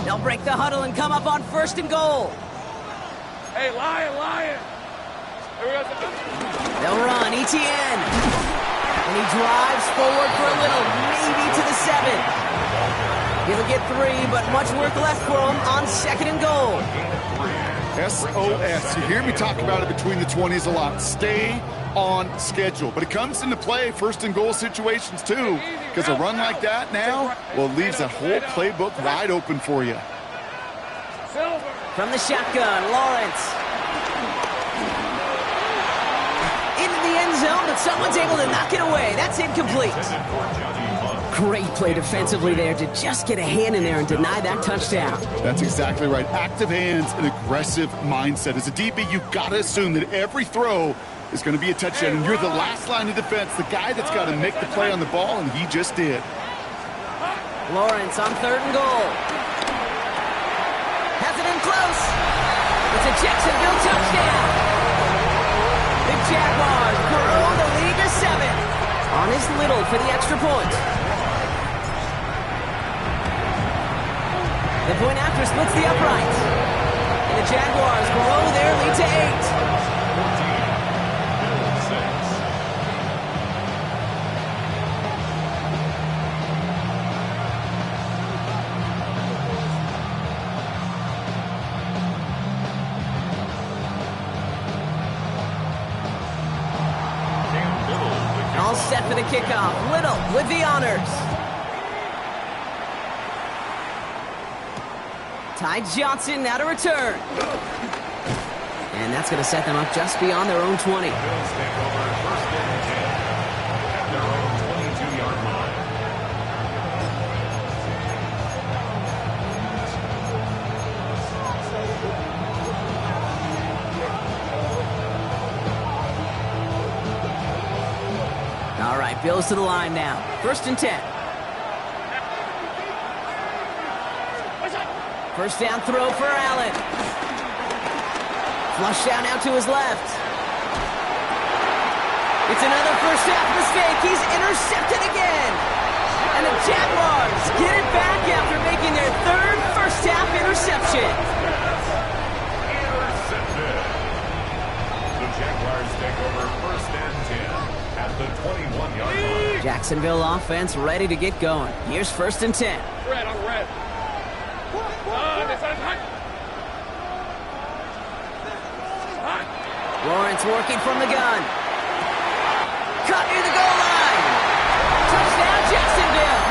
They'll break the huddle and come up on 1st and goal. Hey, Lion! They'll run, ETN. And he drives forward for a little, maybe to the 7. He'll get 3, but much work left for him on 2nd and goal. SOS. You hear me talk about it between the 20s a lot. Stay on schedule. But it comes into play 1st and goal situations too, because a run like that now, well, it leaves that whole playbook wide open for you. From the shotgun, Lawrence. Into the end zone, but someone's able to knock it away. That's incomplete. Great play defensively there to just get a hand in there and deny that touchdown. That's exactly right. Active hands and aggressive mindset. As a DB, you've got to assume that every throw is going to be a touchdown, and you're the last line of defense, the guy that's got to make the play on the ball, and he just did. Lawrence on 3rd and goal. Has it in close. It's a Jacksonville touchdown. The Jaguars grow the lead to 7 on his Little for the extra point. The point after splits the uprights. And the Jaguars grow their lead to 8. All set for the kickoff. Little with the honors. Ty Johnson now to return. And that's going to set them up just beyond their own 20. All right, Bills to the line now. 1st and 10. First down throw for Allen. Flush down out to his left. It's another first half mistake. He's intercepted again. And the Jaguars get it back after making their 3rd first half interception. Intercepted. The Jaguars take over 1st and 10 at the 21-yard line. Jacksonville offense ready to get going. Here's 1st and 10. Red on red. Lawrence working from the gun. Cut near the goal line. Touchdown, Jacksonville.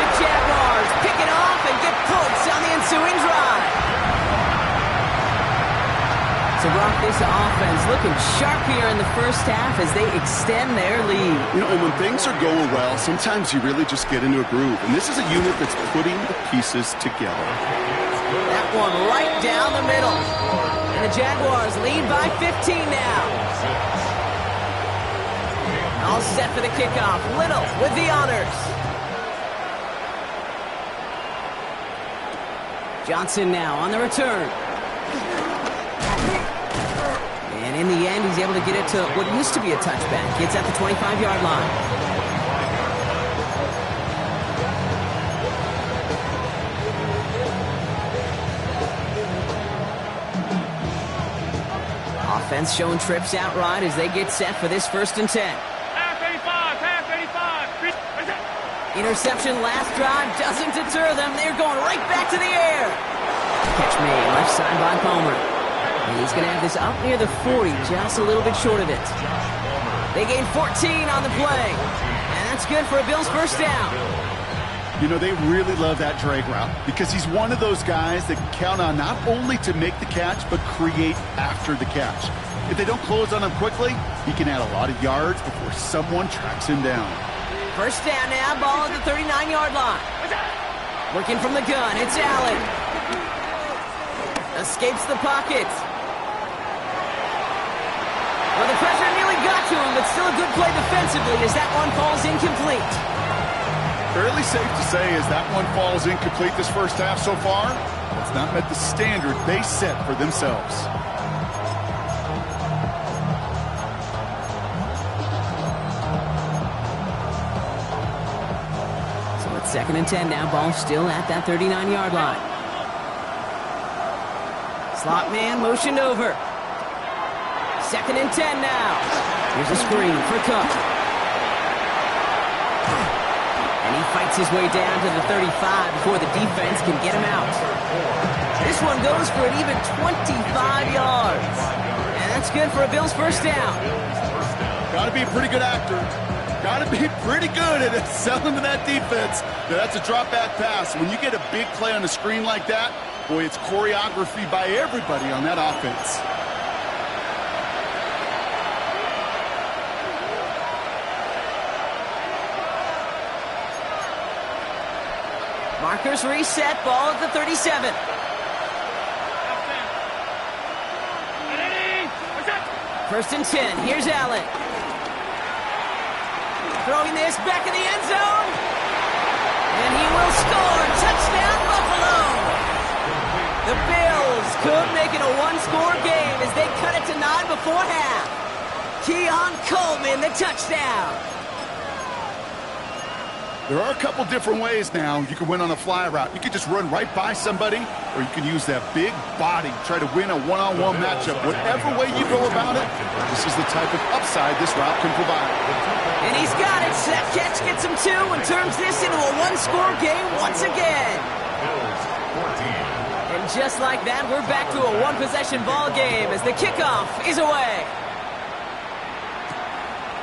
The Jaguars pick it off and get points on the ensuing drive. So, Brock, this offense looking sharp here in the first half as they extend their lead. You know, and when things are going well, sometimes you really just get into a groove. And this is a unit that's putting the pieces together. That one right down the middle. And the Jaguars lead by 15 now. All set for the kickoff. Little with the honors. Johnson now on the return. And in the end, he's able to get it to what used to be a touchback. It's at the 25-yard line. Offense showing trips out right as they get set for this 1st and 10. Pass 85. Interception last drive doesn't deter them. They're going right back to the air. Catch made left side by Palmer. And he's going to have this up near the 40, just a little bit short of it. They gain 14 on the play. And that's good for a Bills first down. You know, they really love that drag route because he's one of those guys that can count on not only to make the catch, but create after the catch. If they don't close on him quickly, he can add a lot of yards before someone tracks him down. First down now, ball at the 39-yard line. Working from the gun, it's Allen. Escapes the pocket. Well, the pressure nearly got to him, but still a good play defensively as that one falls incomplete. Fairly safe to say as that one falls incomplete this first half so far, it's not met the standard they set for themselves. 2nd and 10 now. Ball still at that 39-yard line. Slot man motioned over. 2nd and 10 now. Here's a screen for Cook. And he fights his way down to the 35 before the defense can get him out. This one goes for an even 25 yards. And that's good for a Bills first down. Got to be a pretty good actor. Got to be pretty good at selling to that defense. That's a drop-back pass. When you get a big play on the screen like that, boy, it's choreography by everybody on that offense. Markers reset, ball at the 37. First and 10, here's Allen. Throwing this back in the end zone. And he will score. Touchdown, Buffalo. The Bills could make it a one-score game as they cut it to 9 before half. Keon Coleman, the touchdown. There are a couple different ways now you can win on a fly route. You can just run right by somebody, or you can use that big body, try to win a one-on-one matchup. Whatever way you go about it, this is the type of upside this route can provide. And he's got it. That catch gets him 2 and turns this into a one-score game once again. And just like that, we're back to a one-possession ball game as the kickoff is away.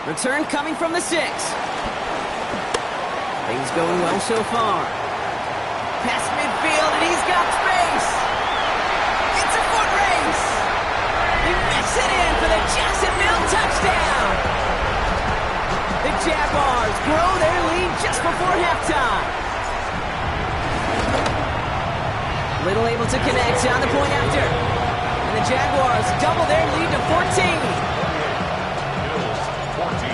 Return coming from the 6. Things going well so far. Past midfield, and he's got space. It's a foot race. He makes it in for the Jacksonville touchdown. The Jaguars grow their lead just before halftime. Little able to connect on the point after. And the Jaguars double their lead to 14.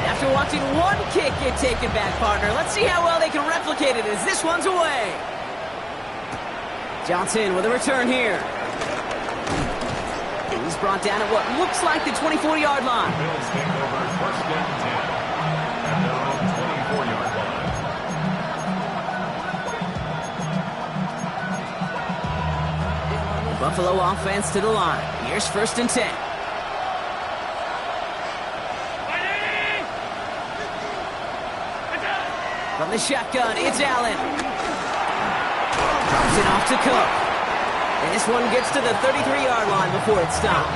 After watching one kick get taken back, partner, let's see how well they can replicate it as this one's away. Johnson with a return here. He's brought down at what looks like the 24-yard line. Bills take over first and 10 at their own 24-yard line. Buffalo offense to the line. Here's first and 10. From the shotgun, it's Allen. Drops it off to Cook. And this one gets to the 33-yard line before it stopped.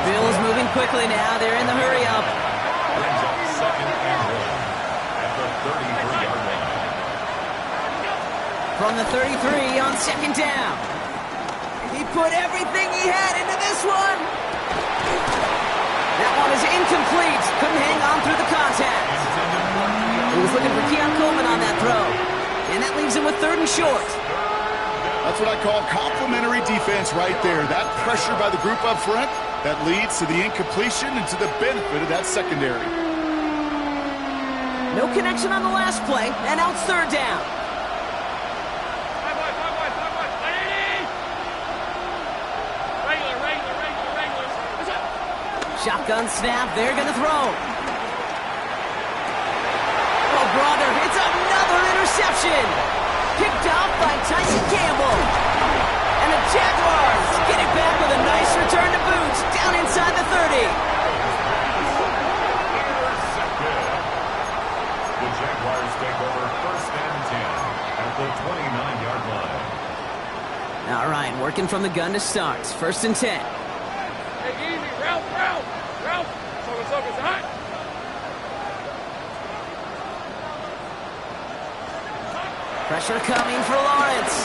Bills moving quickly now. They're in the hurry-up. Brings up second and 1 at the 33-yard line. From the 33 on second down. He put everything he had into this one. That one is incomplete. Couldn't hang on through the contact. He was looking for Keon Coleman on that throw. And that leaves him with 3rd and short. That's what I call complimentary defense right there. That pressure by the group up front, that leads to the incompletion and to the benefit of that secondary. No connection on the last play, and now it's 3rd down. Shotgun snap, they're going to throw. Oh, brother, it's another interception. Picked off by Tyson Campbell. And the Jaguars get it back with a nice return to boot down inside the 30. The Jaguars take over first and 10 at the 29-yard line. All right, working from the gun to start. First and 10. Hey, easy. Ralph. Focus. Hot. Pressure coming for Lawrence.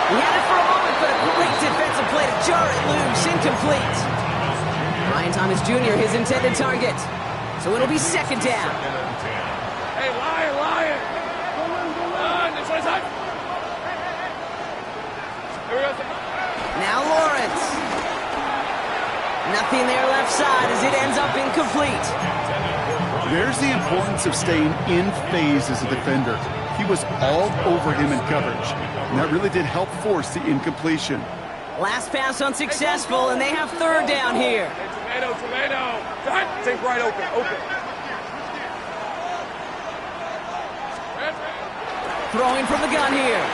He had it for a moment, but a great defensive play to jar it loose. Incomplete. Ryan Thomas Jr., his intended target. So it'll be second down. Hey, Lion. This one's hot. Here we go. Now Lawrence. Nothing there left side as it ends up incomplete. There's the importance of staying in phase as a defender. He was all over him in coverage, and that really did help force the incompletion. Last pass unsuccessful, and they have 3rd down here. Hey, tomato. Take right open. throwing from the gun here.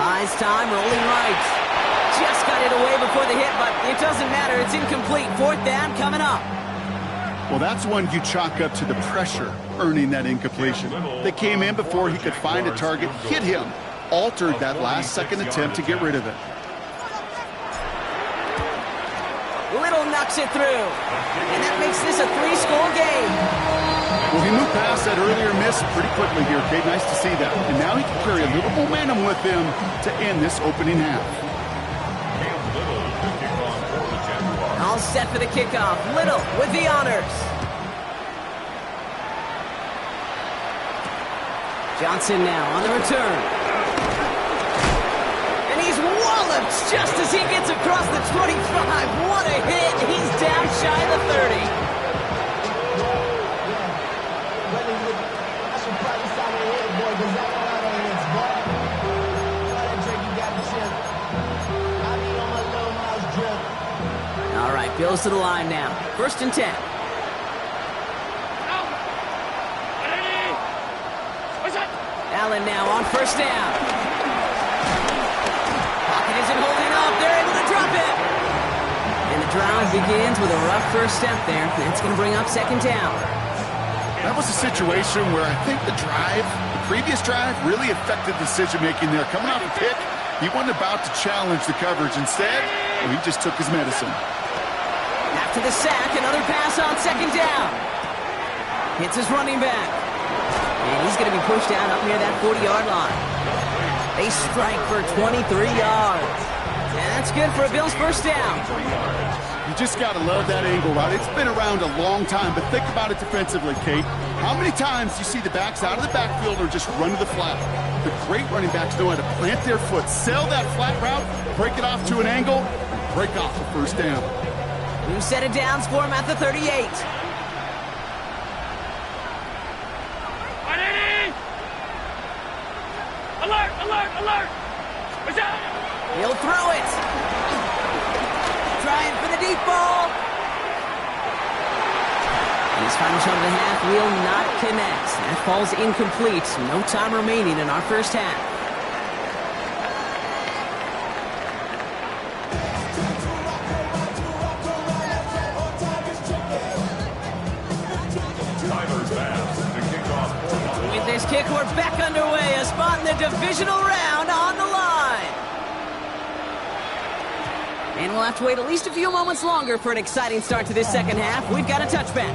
Buys time, rolling right. Just got it away before the hit, but it doesn't matter. It's incomplete. 4th down coming up. Well, that's one you chalk up to the pressure earning that incompletion. They came in before he could find a target, hit him, altered that last-second attempt to get rid of it. Little knocks it through, and that makes this a 3-score game. Well, he moved past that earlier miss pretty quickly here, Kate. Nice to see that. And now he can carry a little momentum with him to end this opening half. All set for the kickoff. Little with the honors. Johnson now on the return. And he's walloped just as he gets across the 25. What a hit. He's down shy of the 30. All right, Bills to the line now. 1st and 10. Allen now on 1st down. Pocket isn't holding up. They're able to drop it. And the drive begins with a rough first step there. That's going to bring up 2nd down. That was a situation where I think the previous drive, really affected decision-making there. Coming off a pick, he wasn't about to challenge the coverage. Instead, he just took his medicine. After the sack, another pass on 2nd down. Hits his running back. And he's going to be pushed down up near that 40-yard line. They strike for 23 yards. And that's good for a Bills 1st down. You just got to love that angle route. It's been around a long time, but think about it defensively, Kate. How many times do you see the backs out of the backfield or just run to the flat? The great running backs know how to plant their foot, sell that flat route, break it off to an angle, and break off the 1st down. New set of downs for him at the 38. Alert, alert, alert! He'll throw it. Trying for the deep ball. And his final shot of the half will not connect. That falls incomplete. No time remaining in our 1st half. With this kick, we're back underway. A spot in the divisional round on the line. And we'll have to wait at least a few moments longer for an exciting start to this 2nd half. We've got a touchback.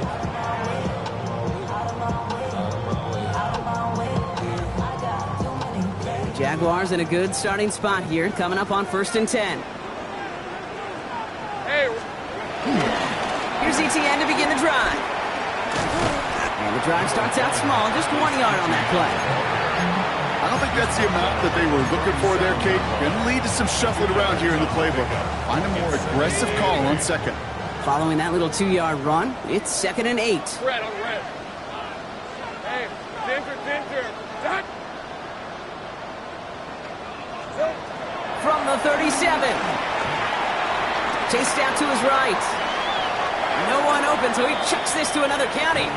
The Jaguars in a good starting spot here, coming up on 1st and 10. Hey. Here's ETN to begin the drive. And the drive starts out small, just 1 yard on that play. I don't think that's the amount that they were looking for there, Kate. Going to lead to some shuffling around here in the playbook. Find a more aggressive call on 2nd. Following that little 2-yard run, it's 2nd and 8. Red on red. Hey, center. Dot. From the 37. Chased out to his right. No one open, so he chucks this to another county.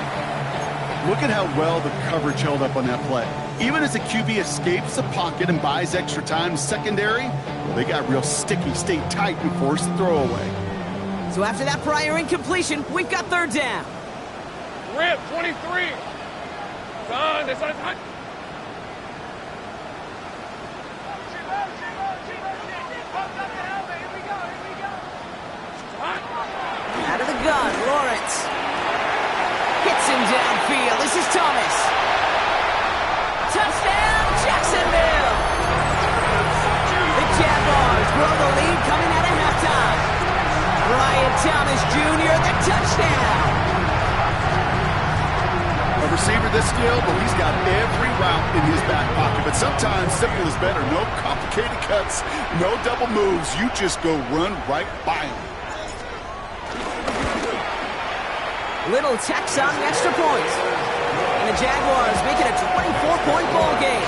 Look at how well the coverage held up on that play. Even as the QB escapes the pocket and buys extra time secondary, well, they got real sticky, stayed tight, and forced the throwaway. So after that prior incompletion, we've got 3rd down. Rip, 23. Son, this is hot. Out of the gun, Lawrence. Hits him downfield. This is Thomas. Touchdown, Jacksonville! The Jaguars grow the lead coming out of halftime. Brian Thomas Jr., the touchdown! A receiver this skilled, well, he's got every route in his back pocket. But sometimes simple is better. No complicated cuts, no double moves. You just go run right by him. Little tacks on the extra point. And the Jaguars make it a 24-point ball game.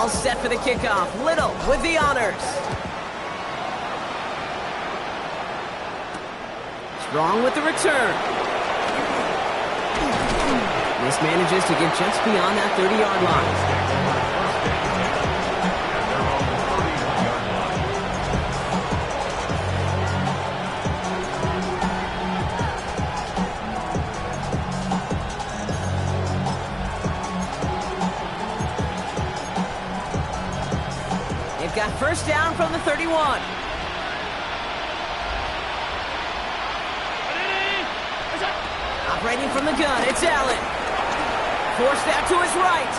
All set for the kickoff. Little with the honors. Strong with the return. Manages to get just beyond that 30-yard line. They've got first down from the 31. Operating from the gun, it's Allen. Forced that to his right.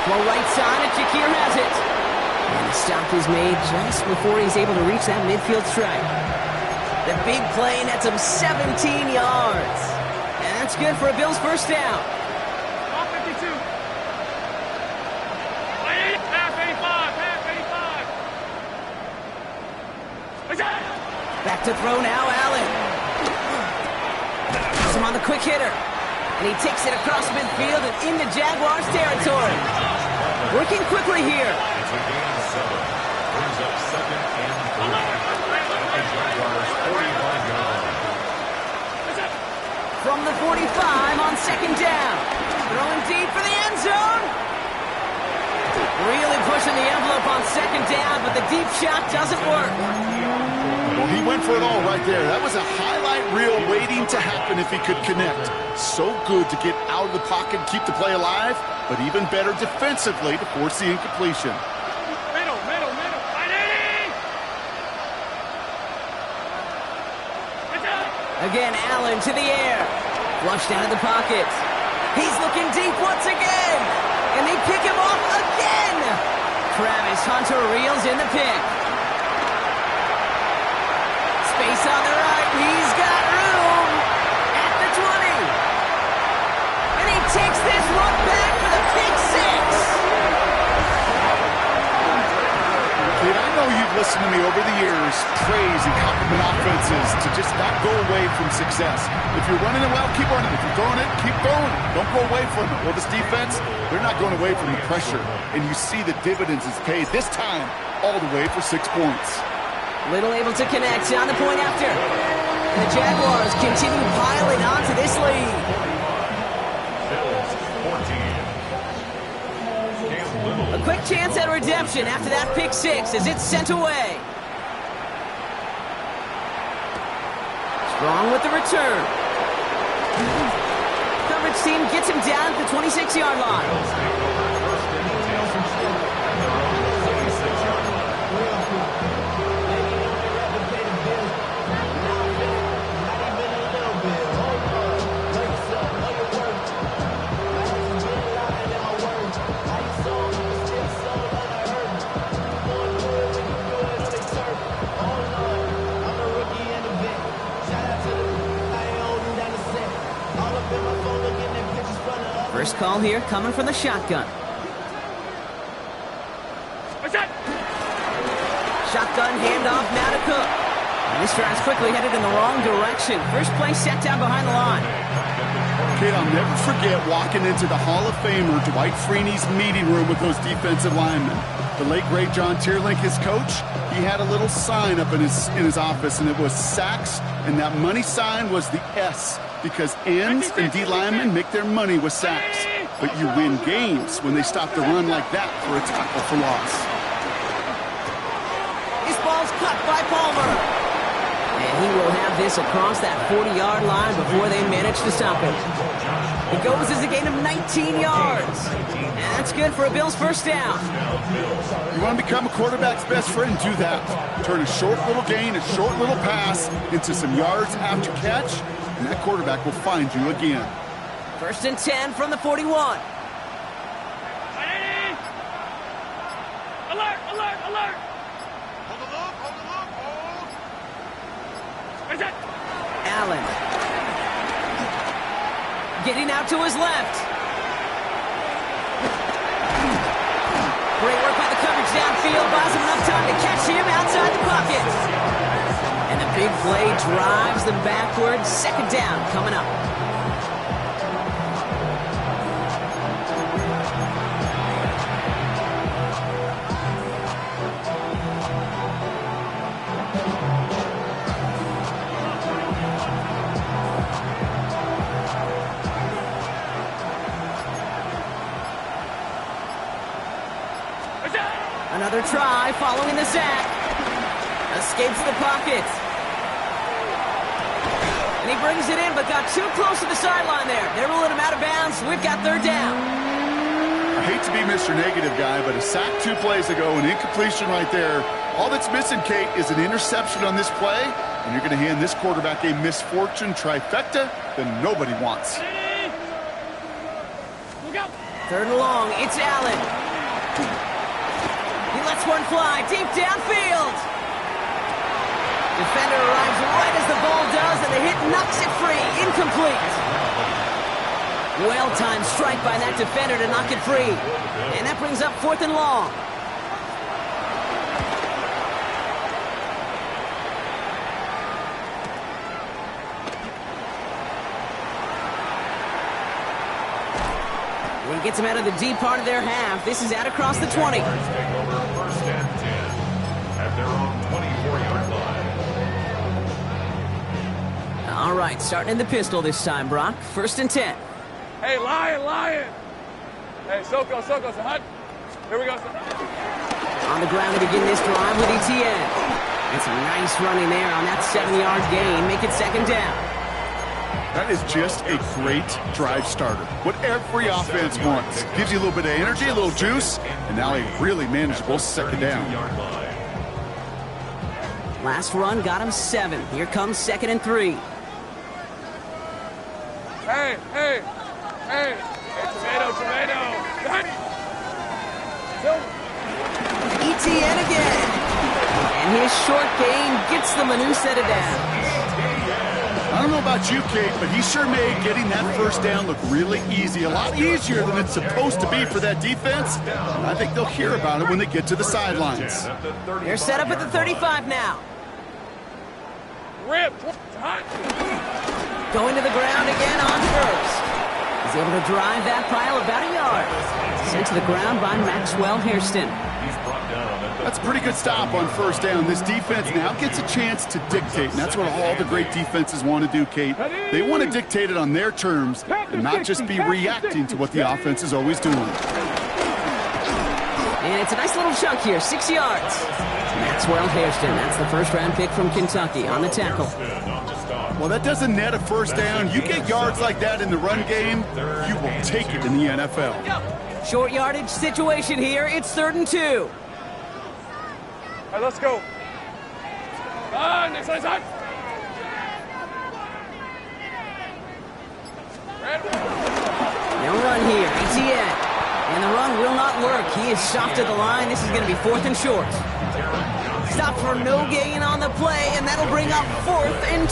Well, right side, and Shakir has it. And the stop is made just before he's able to reach that midfield stripe. The big play nets him 17 yards. And that's good for a Bills first down. Off 52. Half 85, half 85. Back to throw now, Allen. Him on the quick hitter. And he takes it across midfield and into Jaguars territory. Working quickly here. It's a gain of 7. Brings up 2nd and 3. At the Jaguars' 45-yard line. From the 45 on second down. Throwing deep for the end zone. Really pushing the envelope on second down, but the deep shot doesn't work. Well, he went for it all right there. That was a highlight reel waiting to happen if he could connect. So good to get out of the pocket and keep the play alive, but even better defensively to force the incompletion. Middle. 180! Again, Allen to the air. Flushed out of the pocket. He's looking deep once again. And they pick him off again. Travis Hunter reels in the pick. Space on the right. He's got room at the 20. And he takes this one back for the pick six. Kid, I know you've listened to me over the years praise and compliment offenses to just not go away from success. If you're running it well, keep running. If you're throwing it, keep throwing it. Don't go away from it. Well, this defense, they're not going away from the pressure. And you see the dividends it's paid this time all the way for 6 points. Little able to connect on the point after. And the Jaguars continue piling onto this lead. Bills 14. A quick chance at redemption after that pick six as it's sent away. Strong with the return. Coverage team gets him down at the 26-yard line. First call here coming from the shotgun. Shotgun handoff now to Cook. And this drive's quickly headed in the wrong direction. First play set down behind the line. Kid, I'll never forget walking into the Hall of Famer Dwight Freeney's meeting room with those defensive linemen. The late, great John Tierlink, his coach, he had a little sign up in his office, and it was sacks, and that money sign was the S, because ends and D linemen make their money with sacks. But you win games when they stop the run like that for a tackle for loss. This ball's cut by Palmer. And he will have this across that 40-yard line before they manage to stop him. It goes as a gain of 19 yards. And that's good for a Bills first down. You want to become a quarterback's best friend? Do that. Turn a short little gain, a short little pass into some yards after catch, and that quarterback will find you again. First and 10 from the 41. Alert! Allen. Getting out to his left. Great work by the coverage downfield. Buys him enough time to catch him outside the pocket. And the big play drives them backwards. Second down coming up. Another try following the sack. Escapes the pocket. And he brings it in, but got too close to the sideline there. They're ruling him out of bounds. We've got third down. I hate to be Mr. Negative guy, but a sack 2 plays ago, an incompletion right there. All that's missing, Kate, is an interception on this play, and you're going to hand this quarterback a misfortune trifecta that nobody wants. Third and long, it's Allen. He lets one fly deep downfield. Defender arrives right as the ball does, and the hit knocks it free. Incomplete. Well-timed strike by that defender to knock it free. And that brings up 4th and long. He gets him out of the deep part of their half. This is out across the 20. Take over 1st and 10 at their own 24-yard line. All right, starting in the pistol this time, Brock. 1st and 10. Hey, Lion. Hey, Soko, son. Here we go, son. On the ground to begin this drive with ETN. And some nice running there on that 7-yard gain. Make it 2nd down. That is just a great drive starter. What every offense wants. Gives you a little bit of energy, a little juice, and now a really manageable 2nd down. Last run got him 7. Here comes 2nd and 3. Hey, tomato. ETN again. And his short gain gets them a new set of downs. I don't know about you, Kate, but he sure made getting that 1st down look really easy. A lot easier than it's supposed to be for that defense. And I think they'll hear about it when they get to the sidelines. They're set up at the 35 now. Rip. Going to the ground again on 1st. He's able to drive that pile about a yard. Sent to the ground by Maxwell Hairston. That's a pretty good stop on 1st down. This defense now gets a chance to dictate, and that's what all the great defenses want to do, Kate. They want to dictate it on their terms and not just be reacting to what the offense is always doing. And it's a nice little chunk here, 6 yards. Maxwell Hairston, that's the 1st-round pick from Kentucky on the tackle. Well, that doesn't net a 1st down. You get yards like that in the run game, you will take it in the NFL. Short yardage situation here. It's 3rd and 2. All right, let's go. Next side. No run here. ETN. And the run will not work. He is stopped at the line. This is going to be 4th and short. Stop for no gain on the play, and that'll bring up 4th and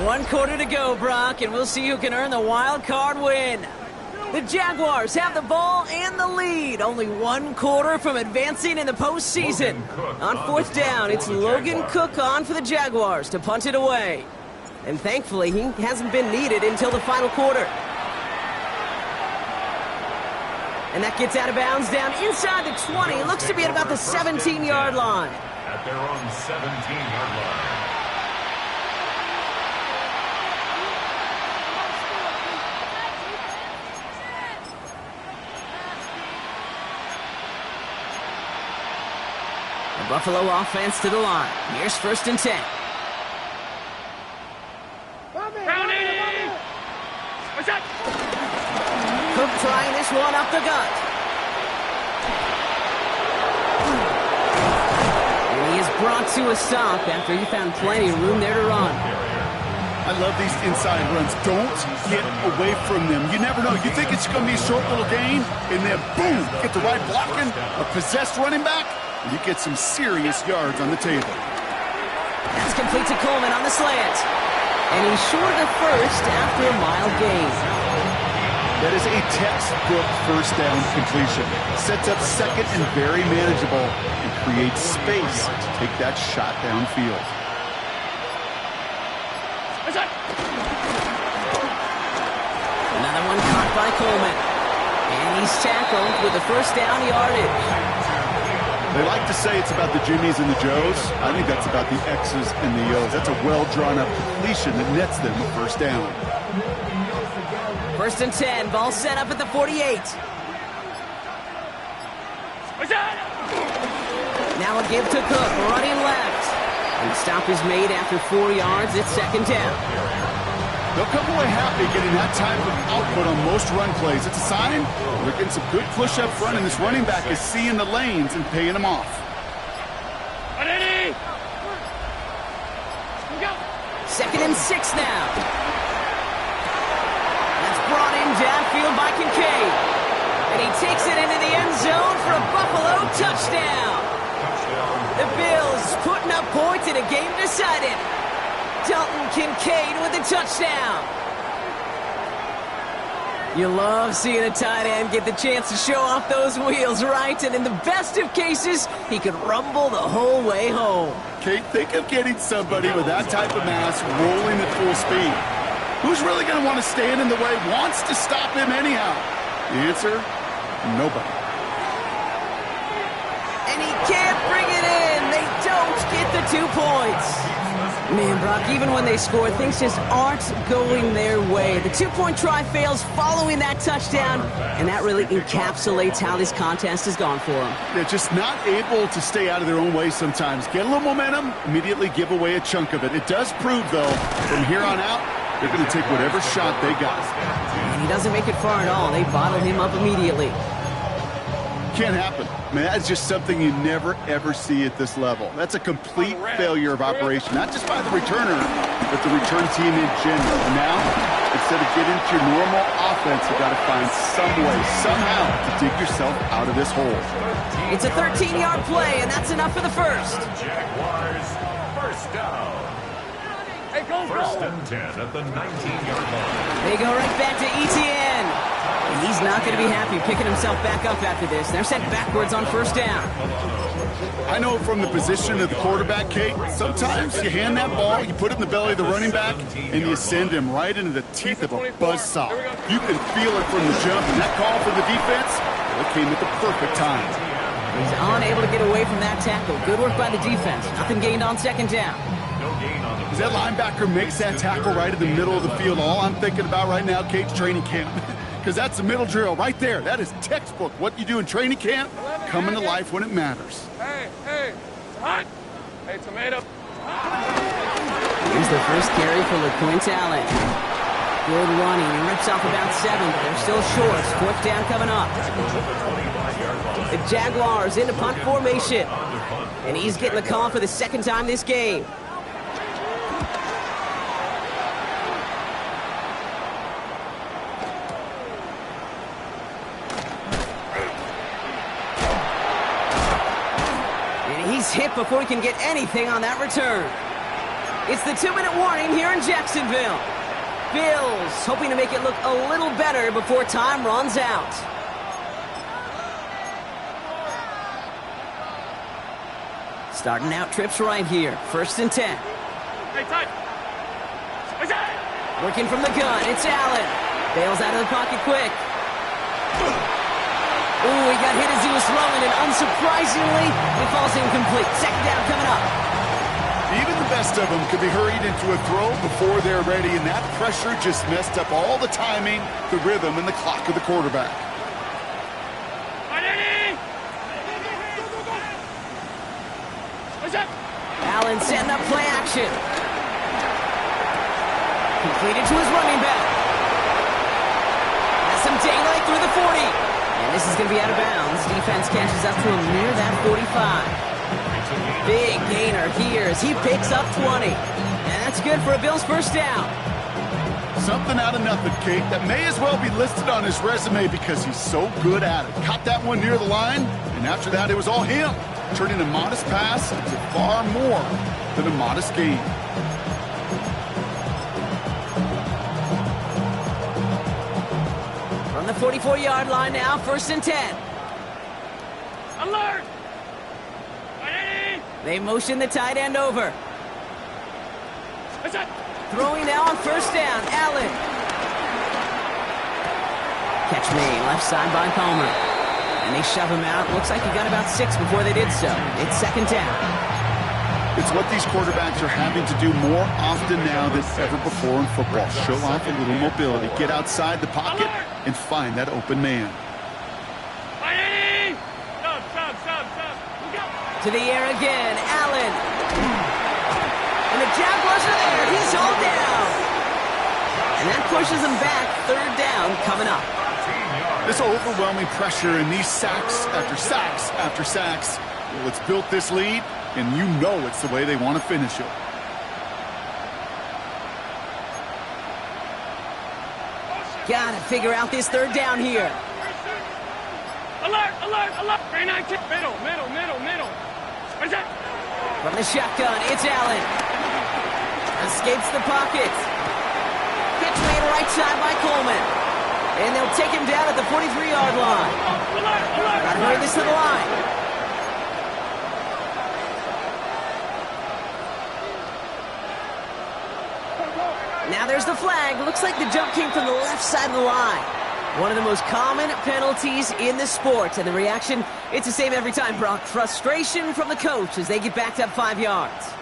2. 1 quarter to go, Brock, and we'll see who can earn the wild card win. The Jaguars have the ball and the lead. Only 1 quarter from advancing in the postseason. On 4th down, it's Logan Cook on for the Jaguars to punt it away. And thankfully, he hasn't been needed until the final quarter. And that gets out of bounds down inside the 20. It looks to be at about the 17-yard line. At their own 17-yard line. The Buffalo offense to the line. Here's 1st and 10. Cook trying this one up the gut. And he is brought to a stop after he found plenty of room there to run. I love these inside runs. Don't get away from them. You never know. You think it's going to be a short little gain, and then boom, get the right blocking, a possessed running back, and you get some serious yards on the table. That's complete to Coleman on the slant. And he's short of the 1st after a mild gain. That is a textbook 1st down completion. Sets up 2nd and very manageable and creates space to take that shot downfield. Another one caught by Coleman. And he's tackled with the 1st down yardage. They like to say it's about the Jimmies and the Joes. I think that's about the X's and the O's. That's a well-drawn-up completion that nets them a 1st down. 1st and 10. Ball set up at the 48. Now a give to Cook, running left. And the stop is made after 4 yards. It's second down. They'll come away happy getting that type of output on most run plays. It's a sign they're getting some good push up front, and this running back is seeing the lanes and paying them off. Second and 6 now. That's brought in downfield by Kincaid. And he takes it into the end zone for a Buffalo touchdown. The Bills putting up points in a game decided. Dalton Kincaid with a touchdown. You love seeing a tight end get the chance to show off those wheels, right? And in the best of cases, he could rumble the whole way home. Kate, think of getting somebody with that type of mass rolling at full speed. Who's really going to want to stand in the way, wants to stop him anyhow? The answer, nobody. And he can't bring it in. They don't get the 2 points. Man, Brock, even when they score, things just aren't going their way. The 2-point try fails following that touchdown, and that really encapsulates how this contest has gone for them. They're just not able to stay out of their own way sometimes. Get a little momentum, immediately give away a chunk of it. It does prove, though, from here on out, they're going to take whatever shot they got. And he doesn't make it far at all. They bottle him up immediately. Can't happen. I mean, that's just something you never, ever see at this level. That's a complete failure of operation, not just by the returner, but the return team in general. And now, instead of getting to your normal offense, you've got to find some way, somehow, to dig yourself out of this hole. It's a 13-yard play, and that's enough for the first. Jaguars, first down. First and 10 at the 19-yard line. They go right back to Etienne. And he's not going to be happy picking himself back up after this. They're sent backwards on first down. I know from the position of the quarterback, Kate, sometimes you hand that ball, you put it in the belly of the running back, and you send him right into the teeth of a buzzsaw. You can feel it from the jump, and that call for the defense, well, it came at the perfect time. He's unable to get away from that tackle. Good work by the defense. Nothing gained on second down. As that linebacker makes that tackle right in the middle of the field, all I'm thinking about right now, Kate's training camp. Because that's the middle drill right there. That is textbook. What you do in training camp, coming to life when it matters. Hey, hot. Hey, tomato. Here's the first carry for LeQuint Allen. Good running. He rips off about 7, but they're still short. Fourth down coming up. The Jaguars into punt formation. And he's getting the call for the second time this game. He's hit before he can get anything on that return. It's the 2-minute warning here in Jacksonville. Bills hoping to make it look a little better before time runs out. Starting out trips right here. First and 10. Hey, tight. Working from the gun. It's Allen. Bails out of the pocket quick. Ooh, he got hit as he was throwing, and unsurprisingly, it falls incomplete. Second down coming up. Even the best of them could be hurried into a throw before they're ready, and that pressure just messed up all the timing, the rhythm, and the clock of the quarterback. Allen setting up play action. Completed to his running back. Has some daylight through the 40. And this is going to be out of bounds. Defense catches up to him near that 45. Big gainer here as he picks up 20. And that's good for a Bills first down. Something out of nothing, Kate, that may as well be listed on his resume because he's so good at it. Caught that one near the line, and after that it was all him, turning a modest pass into far more than a modest gain. From the 44-yard line now, first and 10. Alert! They motion the tight end over. Throwing now on first down, Allen. Catch made, left side by Palmer. And they shove him out. Looks like he got about 6 before they did so. It's second down. It's what these quarterbacks are having to do more often now than ever before in football. Show off a little mobility, get outside the pocket, and find that open man. To the air again, Allen. And the Jaguars are there. He's all down. And that pushes them back. Third down coming up. This overwhelming pressure and these sacks after sacks after sacks, well, it's built this lead, and you know it's the way they want to finish it. Gotta figure out this third down here. Alert, alert, alert. Middle. What's that? From the shotgun, it's Allen. Escapes the pocket. Pitch made right side by Coleman. And they'll take him down at the 43-yard line. Gotta hurry this to the line. Now there's the flag. Looks like the jump came from the left side of the line. One of the most common penalties in the sport. And the reaction, it's the same every time, Brock. Frustration from the coach as they get backed up 5 yards.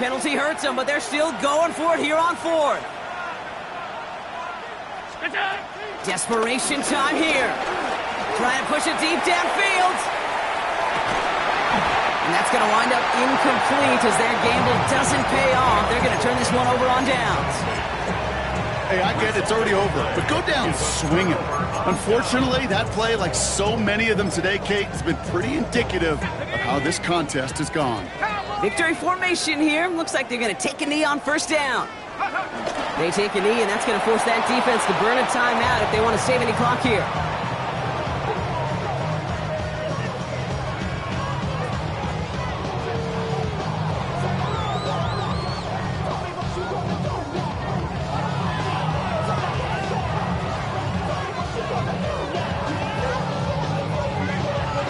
Penalty hurts them, but they're still going for it here on fourth. Desperation time here. Trying to push it deep downfield. And that's going to wind up incomplete as their gamble doesn't pay off. They're going to turn this one over on downs. Hey, I get it's already over, but go down swinging. Unfortunately, that play, like so many of them today, Kate, has been pretty indicative of how this contest has gone. Victory formation here. Looks like they're going to take a knee on first down. They take a knee, and that's going to force that defense to burn a timeout if they want to save any clock here.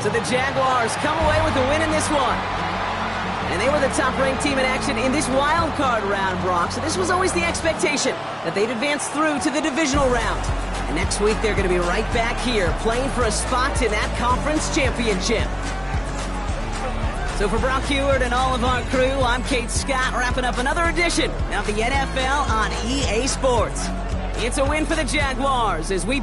So the Jaguars come away with the win in this one. And they were the top-ranked team in action in this wild card round, Brock. So this was always the expectation that they'd advance through to the divisional round. And next week, they're going to be right back here playing for a spot in that conference championship. So for Brock Heward and all of our crew, I'm Kate Scott, wrapping up another edition of the NFL on EA Sports. It's a win for the Jaguars as we...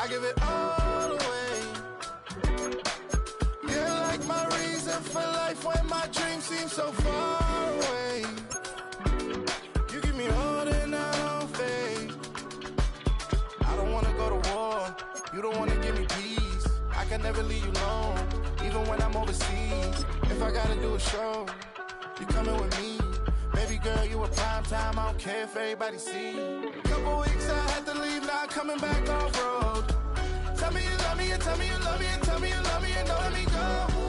I give it all away. You're like my reason for life when my dreams seem so far away. You give me all that I don't fade. I don't wanna go to war. You don't wanna give me peace. I can never leave you alone, even when I'm overseas. If I gotta do a show, you coming with me. Baby girl, you a prime time. I don't care if everybody see. Couple weeks I had to leave, now coming back off road. Tell me you love me and tell me you love me and tell me you love me and don't let me go.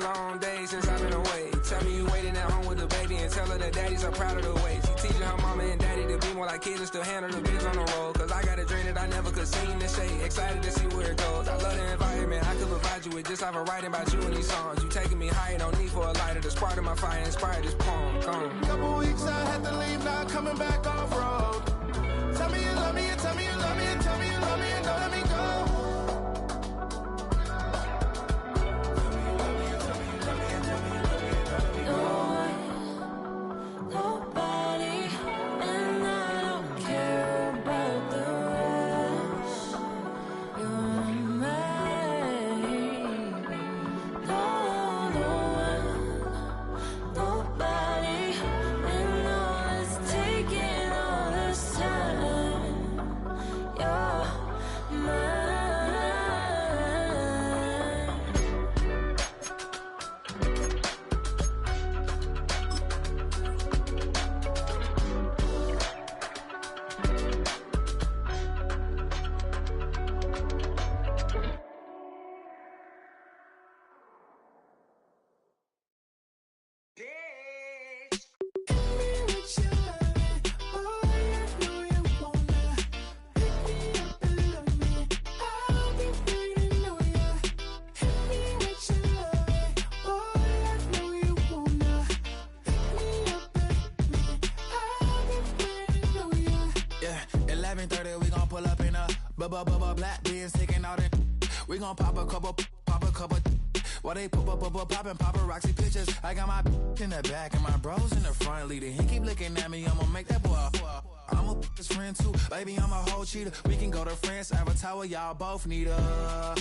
Long days since I've been away. Tell me you waiting at home with the baby and tell her that daddy's so proud of the way. She teaching her mama and daddy to be more like kids and still handle the biz on the road. Cause I got a dream that I never could sing to say. Excited to see where it goes. I love the environment. I could provide you with just like a writing about you in these songs. You taking me higher, no need for a lighter. The spark of my fire inspired this poem. Gone. Couple weeks I had to leave, now coming back off road. Tell me you love me and tell me you love me and tell me you love me and don't let me go. Black beans taking out it. We gon' pop a couple. While they poppin' paparazzi pictures. I got my in the back and my bros in the front leading. He keep looking at me, I'ma make that boy. I'm a his friend too, baby, I'm a whole cheater. We can go to France, Avatar, y'all both need a